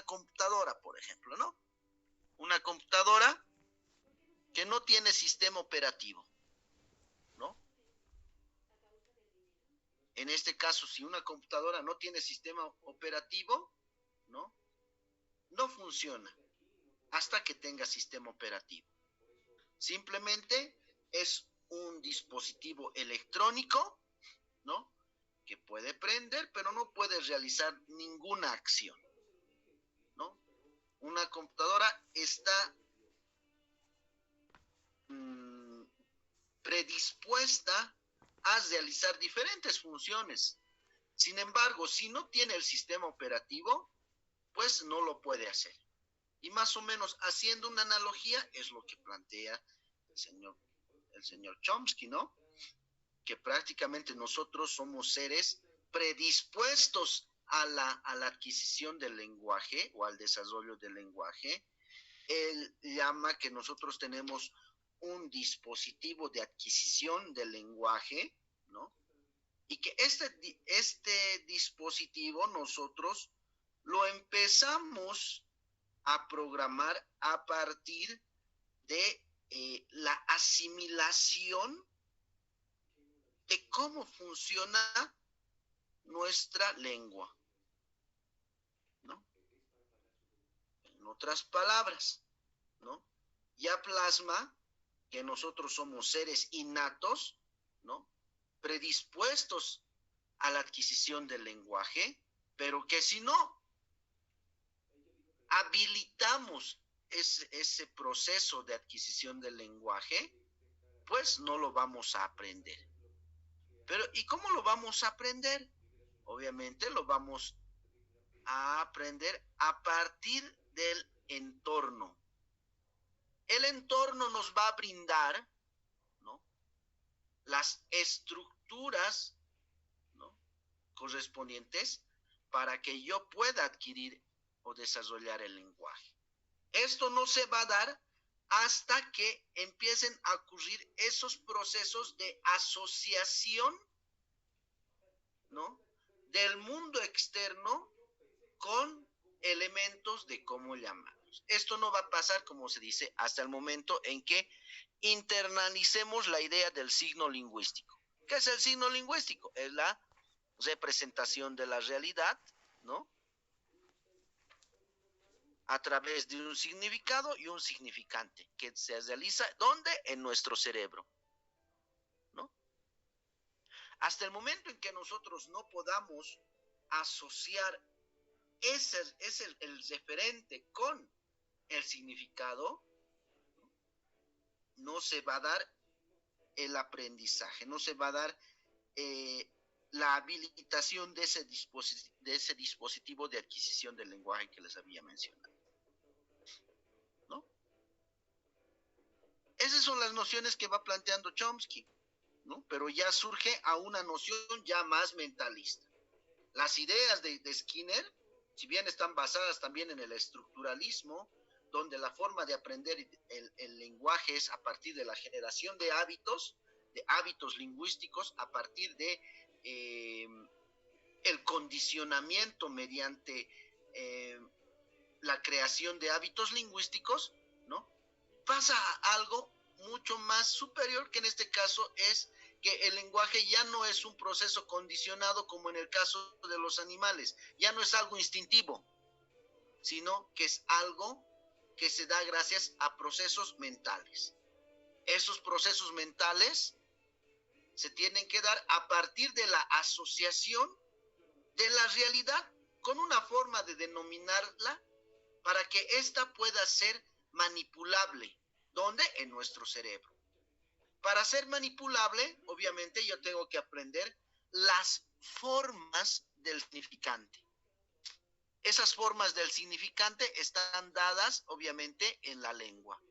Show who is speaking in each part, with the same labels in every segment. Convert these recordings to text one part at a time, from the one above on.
Speaker 1: computadora, por ejemplo, ¿no? Una computadora que no tiene sistema operativo, ¿no? En este caso, si una computadora no tiene sistema operativo, ¿no? No funciona hasta que tenga sistema operativo. Simplemente es un dispositivo electrónico, ¿no? Que puede prender, pero no puede realizar ninguna acción, ¿no? Una computadora está predispuesta a realizar diferentes funciones. Sin embargo, si no tiene el sistema operativo, pues no lo puede hacer. Y más o menos haciendo una analogía es lo que plantea el señor Chomsky, ¿no? Que prácticamente nosotros somos seres predispuestos a la adquisición del lenguaje o al desarrollo del lenguaje. Él llama que nosotros tenemos un dispositivo de adquisición del lenguaje, ¿no? Y que este dispositivo nosotros lo empezamos a programar a partir de la asimilación de cómo funciona nuestra lengua, ¿no? En otras palabras, ¿no? Ya plasma que nosotros somos seres innatos, ¿no? Predispuestos a la adquisición del lenguaje, pero que si no habilitamos ese proceso de adquisición del lenguaje, pues no lo vamos a aprender. Pero, ¿y cómo lo vamos a aprender? Obviamente lo vamos a aprender a partir del entorno. El entorno nos va a brindar, ¿no?, las estructuras, ¿no?, correspondientes para que yo pueda adquirir o desarrollar el lenguaje. Esto no se va a dar hasta que empiecen a ocurrir esos procesos de asociación, ¿no?, del mundo externo con elementos de cómo llamarlos. Esto no va a pasar, como se dice, hasta el momento en que internalicemos la idea del signo lingüístico. ¿Qué es el signo lingüístico? Es la representación de la realidad, ¿no?, a través de un significado y un significante que se realiza, ¿dónde? En nuestro cerebro, ¿no? Hasta el momento en que nosotros no podamos asociar el referente con el significado, no se va a dar el aprendizaje, no se va a dar la habilitación de ese dispositivo de adquisición del lenguaje que les había mencionado, ¿no? Esas son las nociones que va planteando Chomsky, ¿no? Pero ya surge a una noción ya más mentalista. Las ideas de Skinner, si bien están basadas también en el estructuralismo, donde la forma de aprender el lenguaje es a partir de la generación de hábitos lingüísticos, a partir de el condicionamiento mediante la creación de hábitos lingüísticos, ¿no?, pasa a algo mucho más superior, que en este caso es que el lenguaje ya no es un proceso condicionado como en el caso de los animales, ya no es algo instintivo, sino que es algo que se da gracias a procesos mentales. Esos procesos mentales se tienen que dar a partir de la asociación de la realidad con una forma de denominarla para que ésta pueda ser manipulable. ¿Dónde? En nuestro cerebro. Para ser manipulable, obviamente yo tengo que aprender las formas del significante. Esas formas del significante están dadas, obviamente, en la lengua.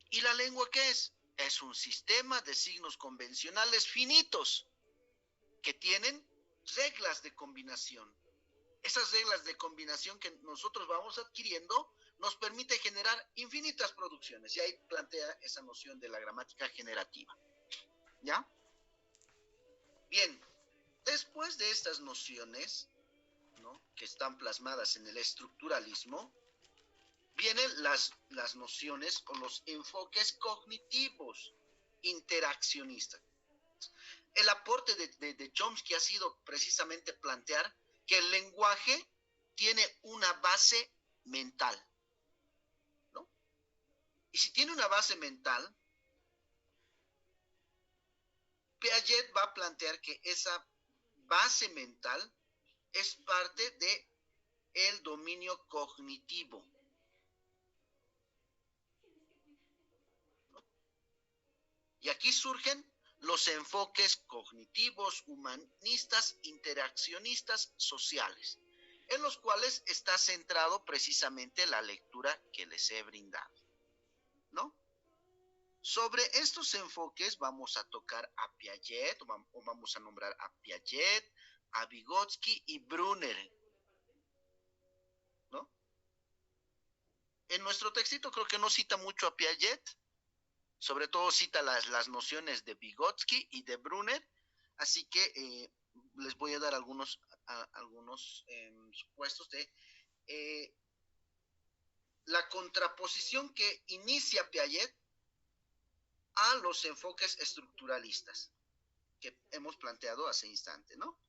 Speaker 1: ¿Y la lengua qué es? Es un sistema de signos convencionales finitos que tienen reglas de combinación. Esas reglas de combinación que nosotros vamos adquiriendo nos permite generar infinitas producciones. Y ahí plantea esa noción de la gramática generativa. ¿Ya? Bien, después de estas nociones, ¿no?, que están plasmadas en el estructuralismo, vienen las nociones o los enfoques cognitivos interaccionistas. El aporte de Chomsky ha sido precisamente plantear que el lenguaje tiene una base mental, ¿no? Y si tiene una base mental, Piaget va a plantear que esa base mental es parte de el dominio cognitivo, ¿no? Y aquí surgen los enfoques cognitivos, humanistas, interaccionistas, sociales, en los cuales está centrado precisamente la lectura que les he brindado, ¿no? Sobre estos enfoques vamos a tocar a Piaget, o vamos a nombrar a Piaget, a Vygotsky y Brunner, ¿no? En nuestro textito creo que no cita mucho a Piaget, sobre todo cita las nociones de Vygotsky y de Brunner, así que les voy a dar algunos supuestos de la contraposición que inicia Piaget a los enfoques estructuralistas que hemos planteado hace instante, ¿no?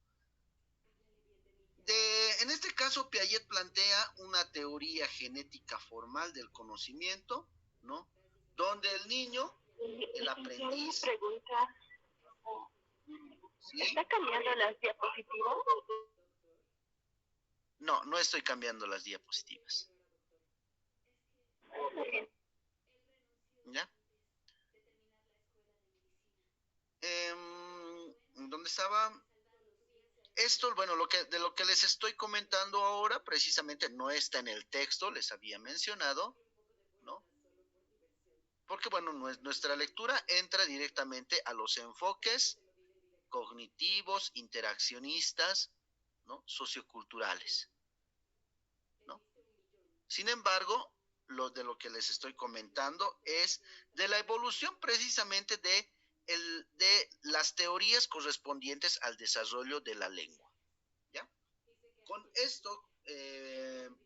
Speaker 1: En este caso, Piaget plantea una teoría genética formal del conocimiento, ¿no? Donde el niño, el aprendiz...
Speaker 2: Pregunta,
Speaker 1: ¿sí?
Speaker 2: ¿está cambiando las diapositivas?
Speaker 1: No, no estoy cambiando las diapositivas. ¿Ya? ¿Dónde estaba? Esto, bueno, de lo que les estoy comentando ahora, precisamente no está en el texto, les había mencionado, ¿no? Porque, bueno, nuestra lectura entra directamente a los enfoques cognitivos, interaccionistas, ¿no?, socioculturales, ¿no? Sin embargo, de lo que les estoy comentando es de la evolución precisamente de las teorías correspondientes al desarrollo de la lengua, ¿ya? Con esto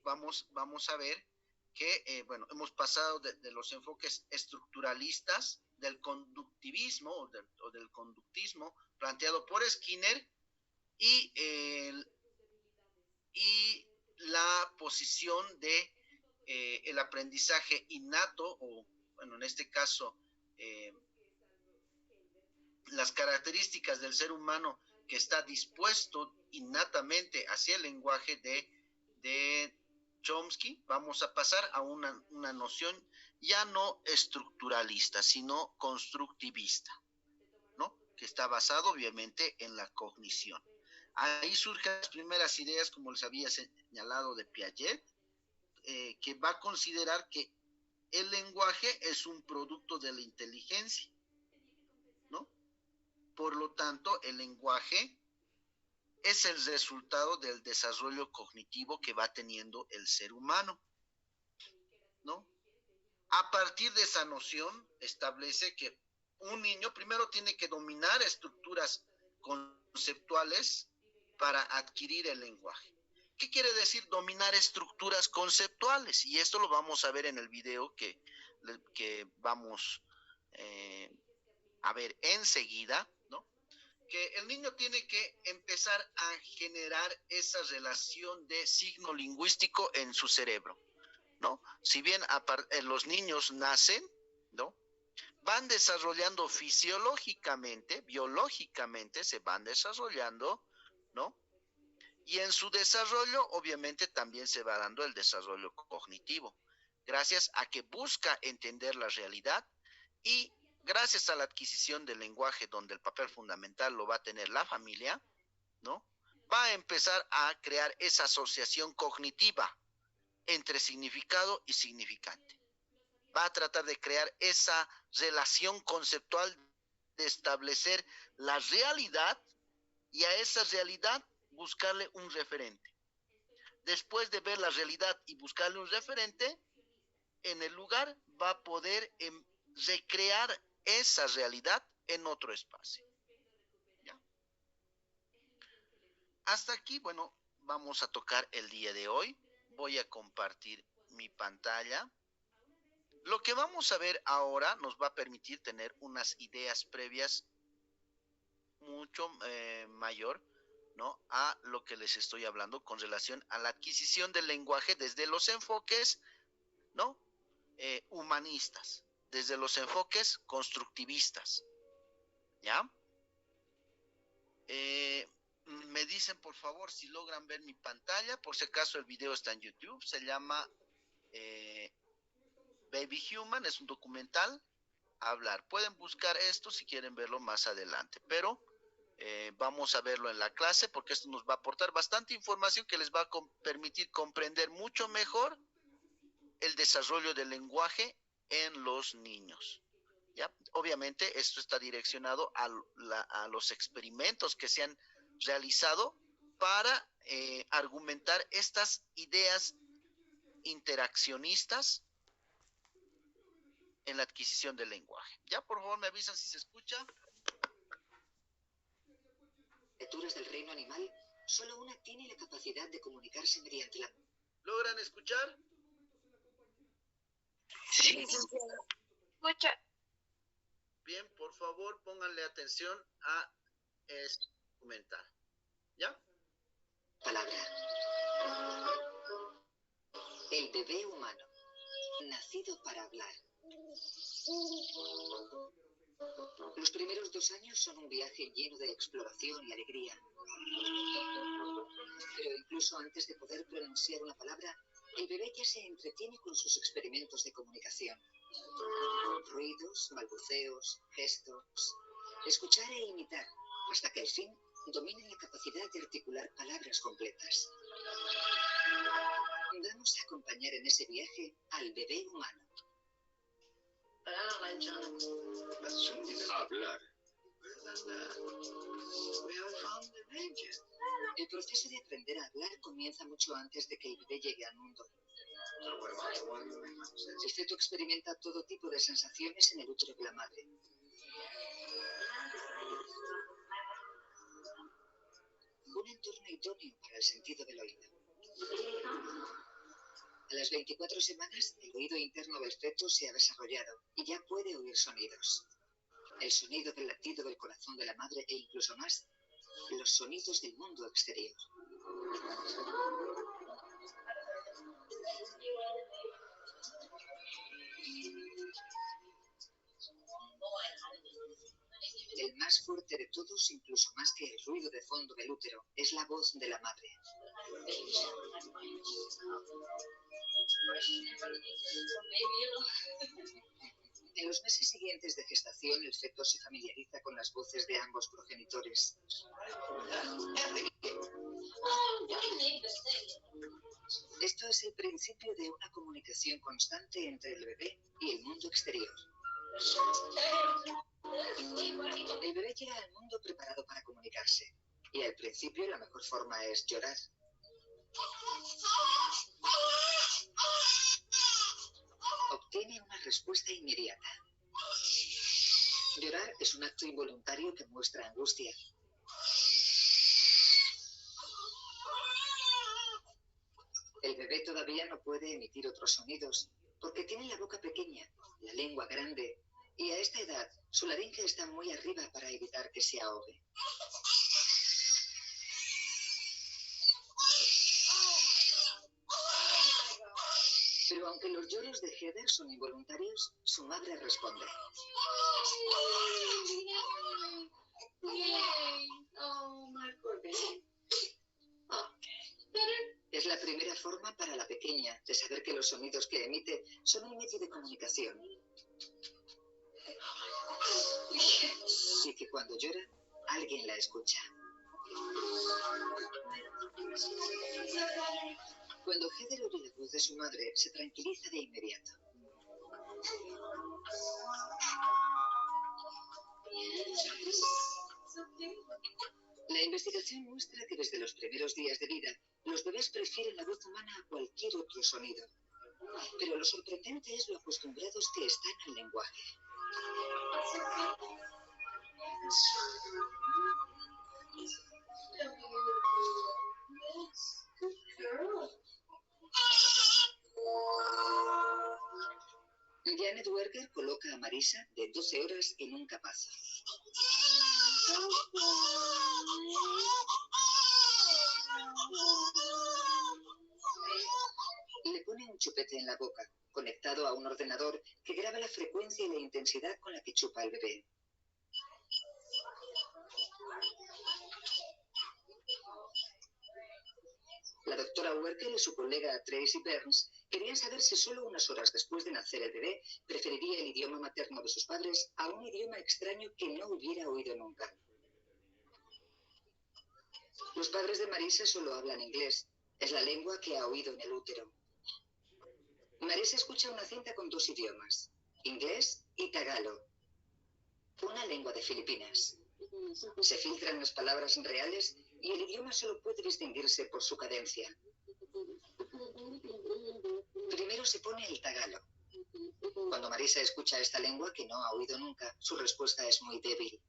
Speaker 1: vamos a ver que, bueno, hemos pasado de los enfoques estructuralistas, del conductivismo o del conductismo planteado por Skinner y la posición de el aprendizaje innato, o bueno, en este caso, las características del ser humano que está dispuesto innatamente hacia el lenguaje de Chomsky. Vamos a pasar a una noción ya no estructuralista, sino constructivista, ¿no?, que está basado obviamente en la cognición. Ahí surgen las primeras ideas, como les había señalado, de Piaget, que va a considerar que el lenguaje es un producto de la inteligencia, ¿no? Por lo tanto, el lenguaje es el resultado del desarrollo cognitivo que va teniendo el ser humano, ¿no? A partir de esa noción, establece que un niño primero tiene que dominar estructuras conceptuales para adquirir el lenguaje. ¿Qué quiere decir dominar estructuras conceptuales? Y esto lo vamos a ver en el video que vamos a ver enseguida, ¿no? Que el niño tiene que empezar a generar esa relación de signo lingüístico en su cerebro, ¿no? Si bien los niños nacen, ¿no?, van desarrollando fisiológicamente, biológicamente se van desarrollando, ¿no? Y en su desarrollo, obviamente, también se va dando el desarrollo cognitivo, gracias a que busca entender la realidad y gracias a la adquisición del lenguaje, donde el papel fundamental lo va a tener la familia, ¿no?, va a empezar a crear esa asociación cognitiva entre significado y significante. Va a tratar de crear esa relación conceptual, de establecer la realidad y a esa realidad buscarle un referente. Después de ver la realidad y buscarle un referente, en el lugar va a poder recrear esa realidad en otro espacio, ¿ya? hasta aquí, bueno, vamos a tocar el día de hoy. Voy a compartir mi pantalla. Lo que vamos a ver ahora nos va a permitir tener unas ideas previas mucho mayor, ¿no?, a lo que les estoy hablando con relación a la adquisición del lenguaje desde los enfoques, ¿no?, humanistas, desde los enfoques constructivistas, ¿ya? Me dicen por favor si logran ver mi pantalla. Por si acaso el video está en YouTube, se llama Baby Human, es un documental. Hablar, pueden buscar esto si quieren verlo más adelante, pero vamos a verlo en la clase porque esto nos va a aportar bastante información que les va a permitir comprender mucho mejor el desarrollo del lenguaje en los niños, ¿ya? Obviamente esto está direccionado a los experimentos que se han realizado para argumentar estas ideas interaccionistas en la adquisición del lenguaje. Ya, por favor, me avisan si se escucha.
Speaker 3: Criaturas del reino animal, solo una tiene la capacidad de comunicarse mediante la...
Speaker 1: ¿Logran escuchar?
Speaker 2: Sí, escucha.
Speaker 1: Bien, por favor, pónganle atención a este documental. ¿Ya?
Speaker 3: Palabra. El bebé humano, nacido para hablar. Los primeros 2 años son un viaje lleno de exploración y alegría. Pero incluso antes de poder pronunciar una palabra, el bebé ya se entretiene con sus experimentos de comunicación. Ruidos, balbuceos, gestos, escuchar e imitar, hasta que al fin dominen la capacidad de articular palabras completas. Vamos a acompañar en ese viaje al bebé humano.
Speaker 4: Hablar.
Speaker 3: El proceso de aprender a hablar comienza mucho antes de que el bebé llegue al mundo. El feto experimenta todo tipo de sensaciones en el útero de la madre. Un entorno idóneo para el sentido del oído. A las 24 semanas, el oído interno del feto se ha desarrollado y ya puede oír sonidos. El sonido del latido del corazón de la madre e incluso más, los sonidos del mundo exterior. El más fuerte de todos, incluso más que el ruido de fondo del útero, es la voz de la madre. En los meses siguientes de gestación, el feto se familiariza con las voces de ambos progenitores. Esto es el principio de una comunicación constante entre el bebé y el mundo exterior. El bebé llega al mundo preparado para comunicarse, y al principio la mejor forma es llorar. Obtiene una respuesta inmediata. Llorar es un acto involuntario que muestra angustia. El bebé todavía no puede emitir otros sonidos porque tiene la boca pequeña, la lengua grande, y a esta edad su laringe está muy arriba para evitar que se ahogue. Pero aunque los lloros de Heather son involuntarios, su madre responde. Es la primera forma para la pequeña de saber que los sonidos que emite son un medio de comunicación. Y que cuando llora, alguien la escucha. Cuando Heather oye la voz de su madre, se tranquiliza de inmediato. La investigación muestra que desde los primeros días de vida, los bebés prefieren la voz humana a cualquier otro sonido. Pero lo sorprendente es lo acostumbrados que están al lenguaje. Janet Werker coloca a Marisa, de 12 horas, en un capazo. Le pone un chupete en la boca, conectado a un ordenador que graba la frecuencia y la intensidad con la que chupa el bebé. La doctora Werker y su colega Tracy Burns querían saber si solo unas horas después de nacer el bebé preferiría el idioma materno de sus padres a un idioma extraño que no hubiera oído nunca. Los padres de Marisa solo hablan inglés. Es la lengua que ha oído en el útero. Marisa escucha una cinta con 2 idiomas, inglés y tagalo, una lengua de Filipinas. Se filtran las palabras reales y el idioma solo puede distinguirse por su cadencia. Primero se pone el tagalo. Cuando Marisa escucha esta lengua que no ha oído nunca, su respuesta es muy débil.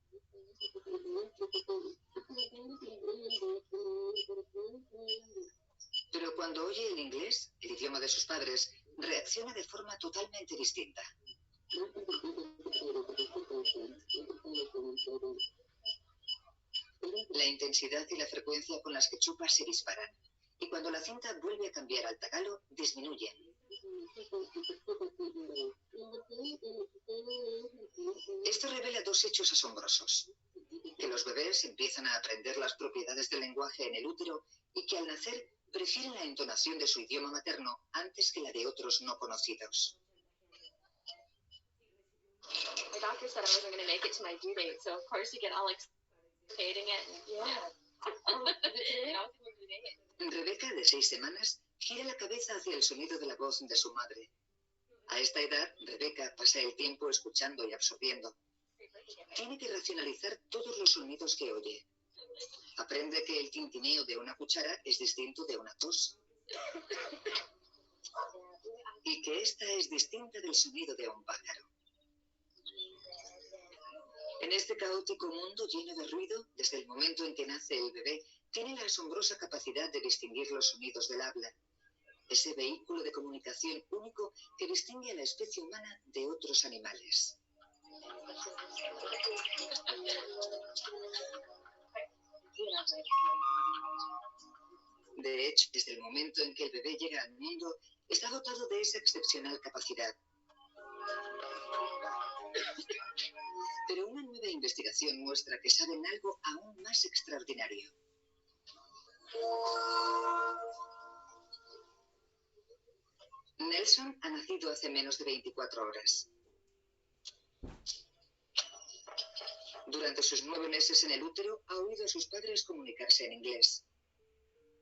Speaker 3: Pero cuando oye el inglés, el idioma de sus padres, reacciona de forma totalmente distinta. La intensidad y la frecuencia con las que chupa se disparan, y cuando la cinta vuelve a cambiar al tagalo, disminuyen. Esto revela 2 hechos asombrosos: que los bebés empiezan a aprender las propiedades del lenguaje en el útero y que al nacer prefieren la entonación de su idioma materno antes que la de otros no conocidos.
Speaker 4: My doctor said I wasn't going to make it to my due date, so of course you get all excited and yeah.
Speaker 3: Rebeca, de 6 semanas, gira la cabeza hacia el sonido de la voz de su madre. A esta edad, Rebeca pasa el tiempo escuchando y absorbiendo. Tiene que racionalizar todos los sonidos que oye. Aprende que el tintineo de una cuchara es distinto de una tos. Y que esta es distinta del sonido de un pájaro. En este caótico mundo lleno de ruido, desde el momento en que nace el bebé, tiene la asombrosa capacidad de distinguir los sonidos del habla. Ese vehículo de comunicación único que distingue a la especie humana de otros animales. De hecho, desde el momento en que el bebé llega al mundo, está dotado de esa excepcional capacidad. Pero una nueva investigación muestra que saben algo aún más extraordinario. Nelson ha nacido hace menos de 24 horas. Durante sus 9 meses en el útero, ha oído a sus padres comunicarse en inglés.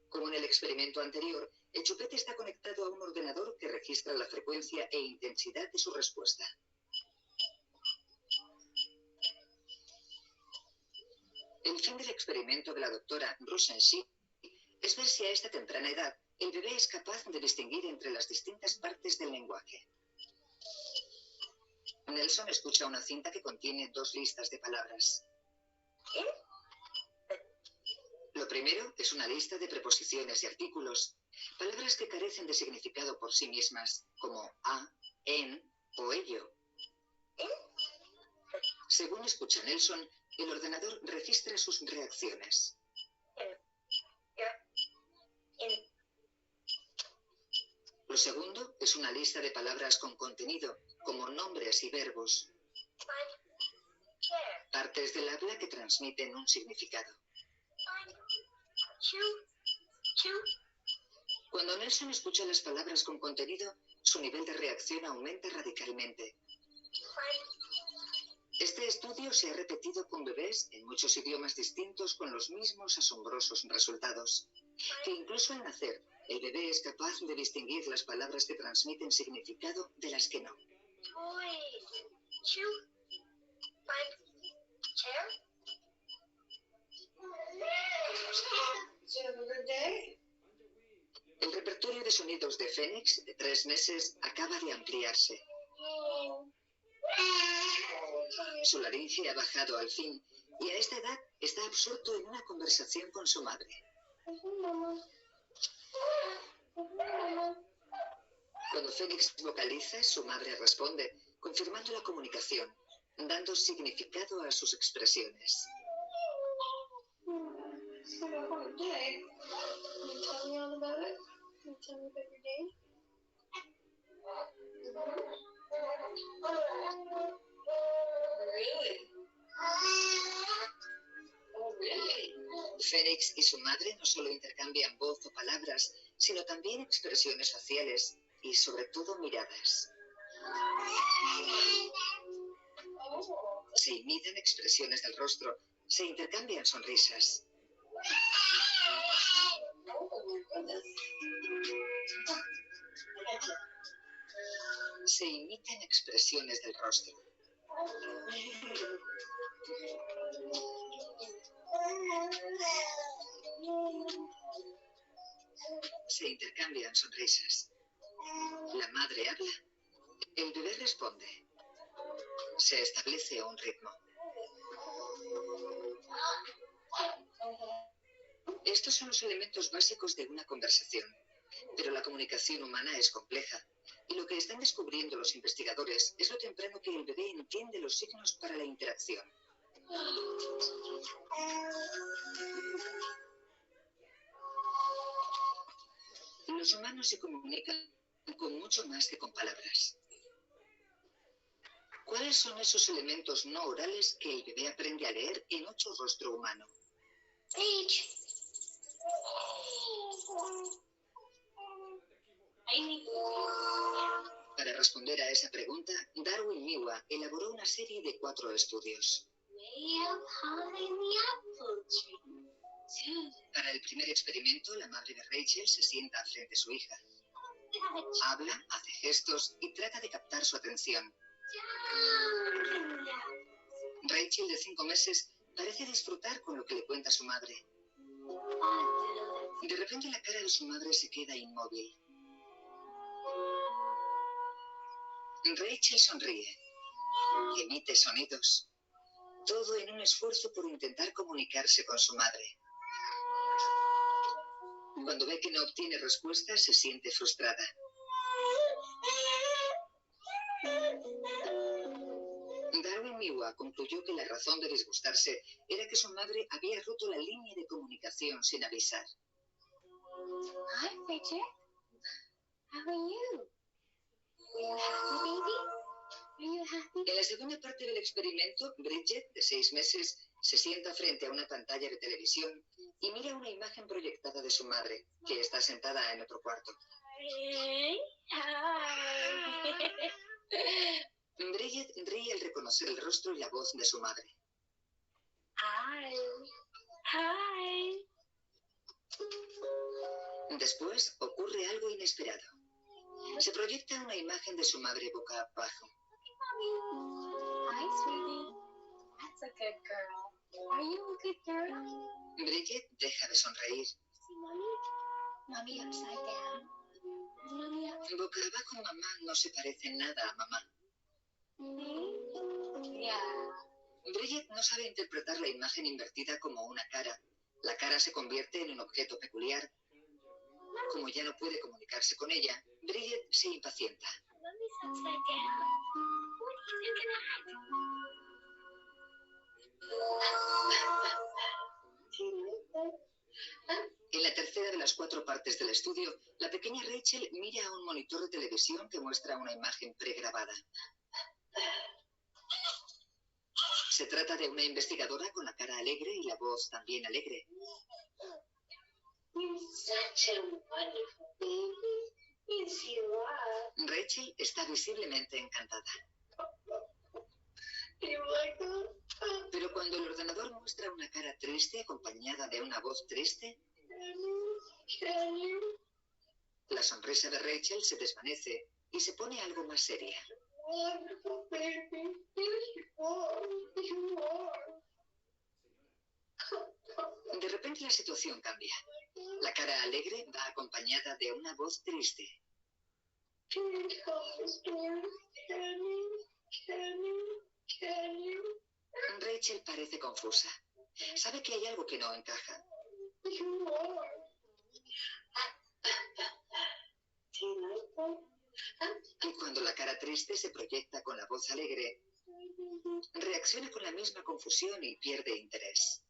Speaker 3: Como en el experimento anterior, el chupete está conectado a un ordenador que registra la frecuencia e intensidad de su respuesta. El fin del experimento de la doctora Rushenshi es ver si a esta temprana edad el bebé es capaz de distinguir entre las distintas partes del lenguaje. Nelson escucha una cinta que contiene 2 listas de palabras. Lo primero es una lista de preposiciones y artículos, palabras que carecen de significado por sí mismas, como a, en o ello. Según escucha Nelson, el ordenador registra sus reacciones. Lo segundo es una lista de palabras con contenido, como nombres y verbos. Partes del habla que transmiten un significado. Cuando Nelson escucha las palabras con contenido, su nivel de reacción aumenta radicalmente. Este estudio se ha repetido con bebés en muchos idiomas distintos con los mismos asombrosos resultados. Que incluso al nacer, el bebé es capaz de distinguir las palabras que transmiten significado de las que no. El repertorio de sonidos de Fénix, de 3 meses, acaba de ampliarse. Su laringe ha bajado al fin y a esta edad está absorto en una conversación con su madre. Cuando Fénix vocaliza, su madre responde, confirmando la comunicación, dando significado a sus expresiones. Fénix y su madre no solo intercambian voz o palabras, sino también expresiones faciales y, sobre todo, miradas. Se imitan expresiones del rostro, se intercambian sonrisas. Se imitan expresiones del rostro. Se intercambian sonrisas. La madre habla, el bebé responde. Se establece un ritmo. Estos son los elementos básicos de una conversación, pero la comunicación humana es compleja, y lo que están descubriendo los investigadores es lo temprano que el bebé entiende los signos para la interacción. Los humanos se comunican con mucho más que con palabras. ¿Cuáles son esos elementos no orales que el bebé aprende a leer en otro rostro humano? Para responder a esa pregunta, Darwin Miwa elaboró una serie de 4 estudios. Para el primer experimento, la madre de Rachel se sienta frente a su hija. Habla, hace gestos y trata de captar su atención. Rachel, de 5 meses, parece disfrutar con lo que le cuenta su madre. De repente la cara de su madre se queda inmóvil. Rachel sonríe, emite sonidos, todo en un esfuerzo por intentar comunicarse con su madre. Cuando ve que no obtiene respuesta, se siente frustrada. Darwin Miwa concluyó que la razón de disgustarse era que su madre había roto la línea de comunicación sin avisar.
Speaker 4: Hi, Bridget. How are you? Are you happy, baby? Are you happy?
Speaker 3: En la segunda parte del experimento, Bridget, de 6 meses, se sienta frente a una pantalla de televisión y mira una imagen proyectada de su madre, que está sentada en otro cuarto. Bridget ríe al reconocer el rostro y la voz de su madre.
Speaker 4: Hi. Hi.
Speaker 3: Después ocurre algo inesperado. Se proyecta una imagen de su madre boca abajo.
Speaker 4: Hi, sweetie. That's a good girl. Are you a good girl?
Speaker 3: Bridget deja de sonreír.
Speaker 4: See, mommy? Mommy upside down. Mommy upside
Speaker 3: Boca abajo, mamá no se parece en nada a mamá.
Speaker 4: down. Yeah.
Speaker 3: Bridget no sabe interpretar la imagen invertida como una cara. La cara se convierte en un objeto peculiar. Como ya no puede comunicarse con ella, Bridget se impacienta.
Speaker 4: Mommy's upside down. What are you looking at?
Speaker 3: En la tercera de las 4 partes del estudio, la pequeña Rachel mira a un monitor de televisión que muestra una imagen pregrabada. Se trata de una investigadora con la cara alegre y la voz también alegre.
Speaker 4: You're such a wonderful baby. Yes, you are.
Speaker 3: Rachel está visiblemente encantada.
Speaker 4: You like that?
Speaker 3: Pero cuando el ordenador muestra una cara triste acompañada de una voz triste,
Speaker 4: Can you?
Speaker 3: la sonrisa de Rachel se desvanece y se pone algo más seria.
Speaker 4: Wonderful baby. Yes, you are. You are.
Speaker 3: De repente la situación cambia. La cara alegre va acompañada de una voz triste.
Speaker 4: Can you tell the story? Can you? Can you? Can you?
Speaker 3: Rachel parece confusa. Sabe que hay algo que no encaja.
Speaker 4: You are. Do you like that?
Speaker 3: Y cuando la cara triste triste se proyecta con la voz alegre, reacciona con la misma confusión y pierde interés.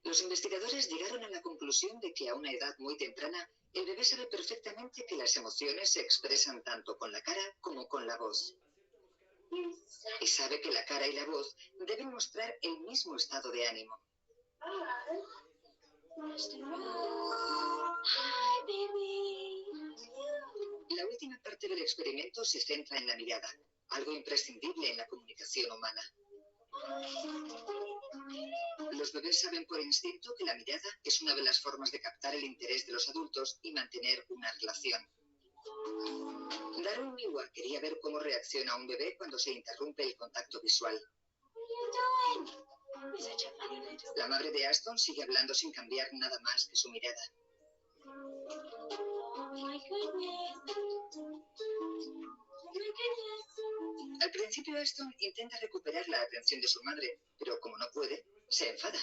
Speaker 3: Los investigadores llegaron a la conclusión de que a una edad muy temprana el bebé sabe perfectamente que las emociones se expresan tanto con la cara como con la voz. Y sabe que la cara y la voz deben mostrar el mismo estado de ánimo. La última parte del experimento se centra en la mirada, algo imprescindible en la comunicación humana. Los bebés saben por instinto que la mirada es una de las formas de captar el interés de los adultos y mantener una relación. Darwin Miwa quería ver cómo reacciona un bebé cuando se interrumpe el contacto visual. La madre de Aston sigue hablando sin cambiar nada más que su mirada. Al principio Aston intenta recuperar la atención de su madre, pero como no puede, se enfada.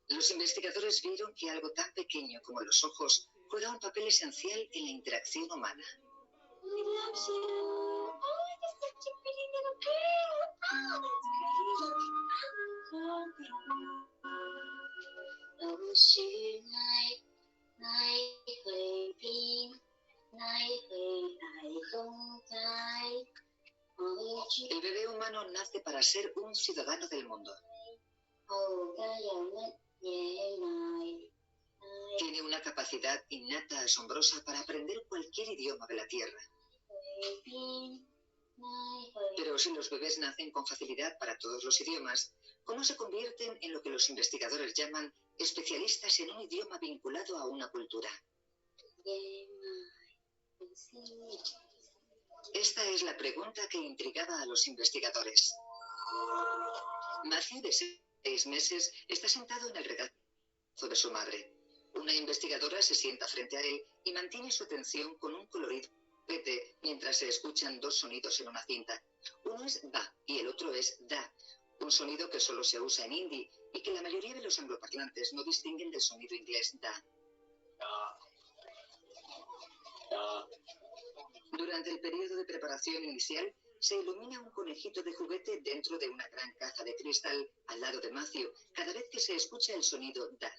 Speaker 3: Los investigadores vieron que algo tan pequeño como los ojos juega un papel esencial en la interacción humana. El bebé humano nace para ser un ciudadano del mundo. Tiene una capacidad innata asombrosa para aprender cualquier idioma de la Tierra. Pero si los bebés nacen con facilidad para todos los idiomas, ¿cómo se convierten en lo que los investigadores llaman especialistas en un idioma vinculado a una cultura? Esta es la pregunta que intrigaba a los investigadores. Matthew, de 6 meses, está sentado en el regazo de su madre. Una investigadora se sienta frente a él y mantiene su atención con un colorido juguete mientras se escuchan dos sonidos en una cinta. Uno es ba y el otro es da, un sonido que solo se usa en hindi y que la mayoría de los angloparlantes no distinguen del sonido inglés da. Durante el periodo de preparación inicial, se ilumina un conejito de juguete dentro de una gran caja de cristal al lado de Matthew cada vez que se escucha el sonido da.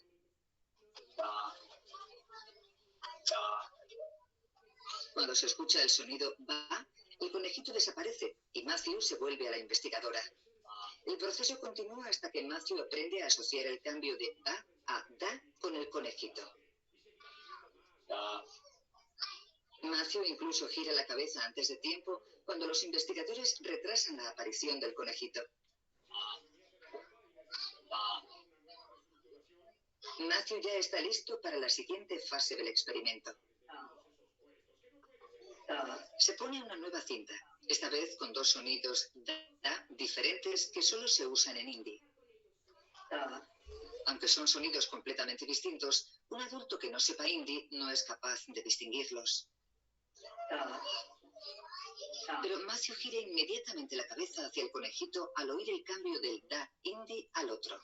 Speaker 3: Cuando se escucha el sonido ba, el conejito desaparece y Matthew se vuelve a la investigadora. El proceso continúa hasta que Matthew aprende a asociar el cambio de ba a da con el conejito. Matthew incluso gira la cabeza antes de tiempo cuando los investigadores retrasan la aparición del conejito. Matthew ya está listo para la siguiente fase del experimento. Se pone una nueva cinta, esta vez con dos sonidos da diferentes que solo se usan en hindi. Aunque son sonidos completamente distintos, un adulto que no sepa hindi no es capaz de distinguirlos. Pero Matthew gira inmediatamente la cabeza hacia el conejito al oír el cambio del da hindi al otro.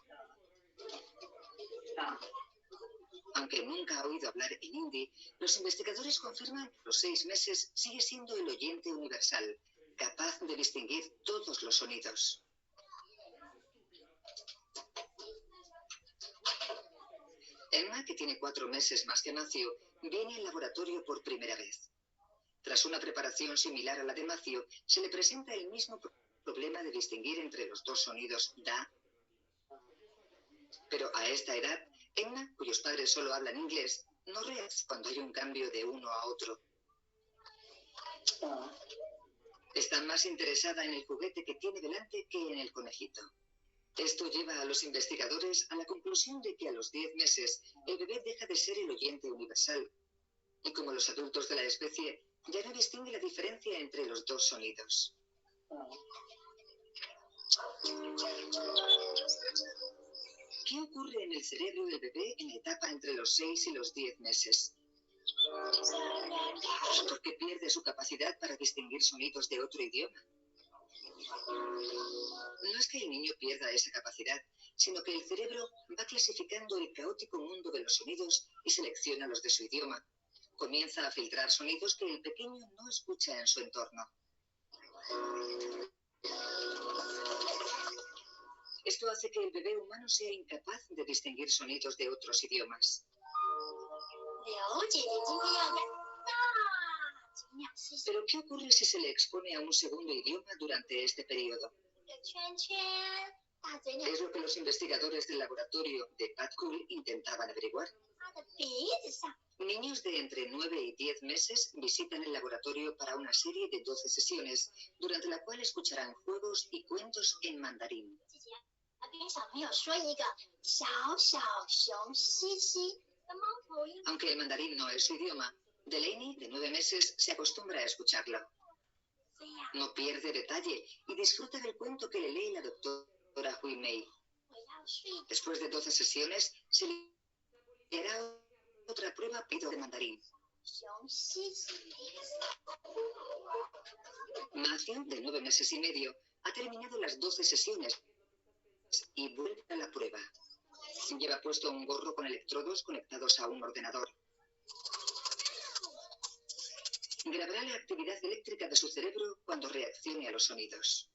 Speaker 3: Aunque nunca ha oído hablar en hindi, los investigadores confirman que a los 6 meses sigue siendo el oyente universal, capaz de distinguir todos los sonidos. Emma, que tiene 4 meses más que Matthew, viene al laboratorio por primera vez. Tras una preparación similar a la de Matthew, se le presenta el mismo problema de distinguir entre los dos sonidos da. Pero a esta edad, Emma, cuyos padres solo hablan inglés, no reacciona cuando hay un cambio de uno a otro. Está más interesada en el juguete que tiene delante que en el conejito. Esto lleva a los investigadores a la conclusión de que a los 10 meses el bebé deja de ser el oyente universal. Y como los adultos de la especie, ya no distingue la diferencia entre los dos sonidos. ¿Qué ocurre en el cerebro del bebé en la etapa entre los 6 y los 10 meses? ¿Por qué pierde su capacidad para distinguir sonidos de otro idioma? No es que el niño pierda esa capacidad, sino que el cerebro va clasificando el caótico mundo de los sonidos y selecciona los de su idioma. Comienza a filtrar sonidos que el pequeño no escucha en su entorno. Esto hace que el bebé humano sea incapaz de distinguir sonidos de otros idiomas. Pero ¿qué ocurre si se le expone a un segundo idioma durante este periodo? Es lo que los investigadores del laboratorio de Pat Cool intentaban averiguar. Niños de entre 9 y 10 meses visitan el laboratorio para una serie de 12 sesiones, durante la cual escucharán juegos y cuentos en mandarín. Aunque el mandarín no es su idioma, Delaney, de 9 meses, se acostumbra a escucharlo. No pierde detalle y disfruta del cuento que le lee la doctora Hui Mei. Después de 12 sesiones, se le hará otra prueba de mandarín. Matthew, de 9 meses y medio, ha terminado las 12 sesiones y vuelve a la prueba. Lleva puesto un gorro con electrodos conectados a un ordenador. Grabará la actividad eléctrica de su cerebro cuando reaccione a los sonidos.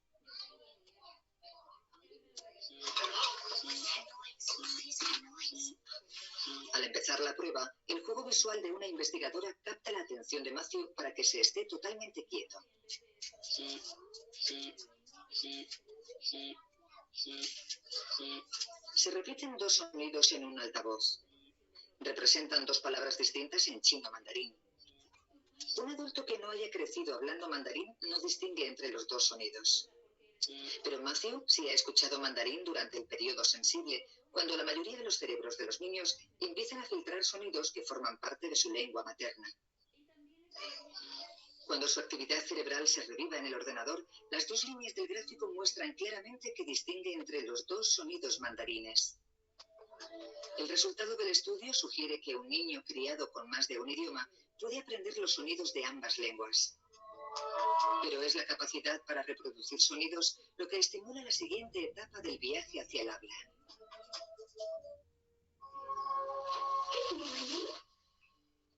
Speaker 3: Al empezar la prueba, el juego visual de una investigadora capta la atención de Matthew para que se esté totalmente quieto. Se repiten 2 sonidos en un altavoz. Representan 2 palabras distintas en chino mandarín. Un adulto que no haya crecido hablando mandarín no distingue entre los 2 sonidos. Pero Matthew sí ha escuchado mandarín durante el periodo sensible, cuando la mayoría de los cerebros de los niños empiezan a filtrar sonidos que forman parte de su lengua materna. Cuando su actividad cerebral se reviva en el ordenador, las 2 líneas del gráfico muestran claramente que distingue entre los 2 sonidos mandarines. El resultado del estudio sugiere que un niño criado con más de un idioma puede aprender los sonidos de ambas lenguas. Pero es la capacidad para reproducir sonidos lo que estimula la siguiente etapa del viaje hacia el habla.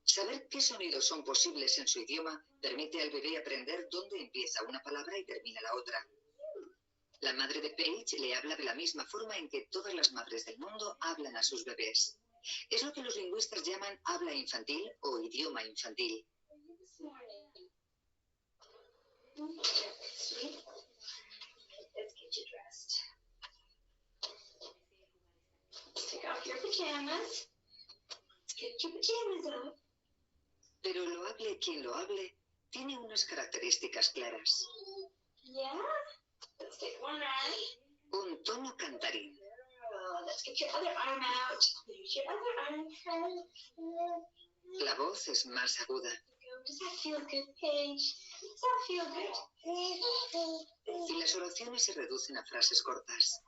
Speaker 3: Saber qué sonidos son posibles en su idioma permite al bebé aprender dónde empieza una palabra y termina la otra. La madre de Paige le habla de la misma forma en que todas las madres del mundo hablan a sus bebés. Es lo que los lingüistas llaman habla infantil o idioma infantil. Pero lo hable quien lo hable, tiene unas características claras. Un tono cantarín. La voz es más aguda. Y las oraciones se reducen a frases cortas.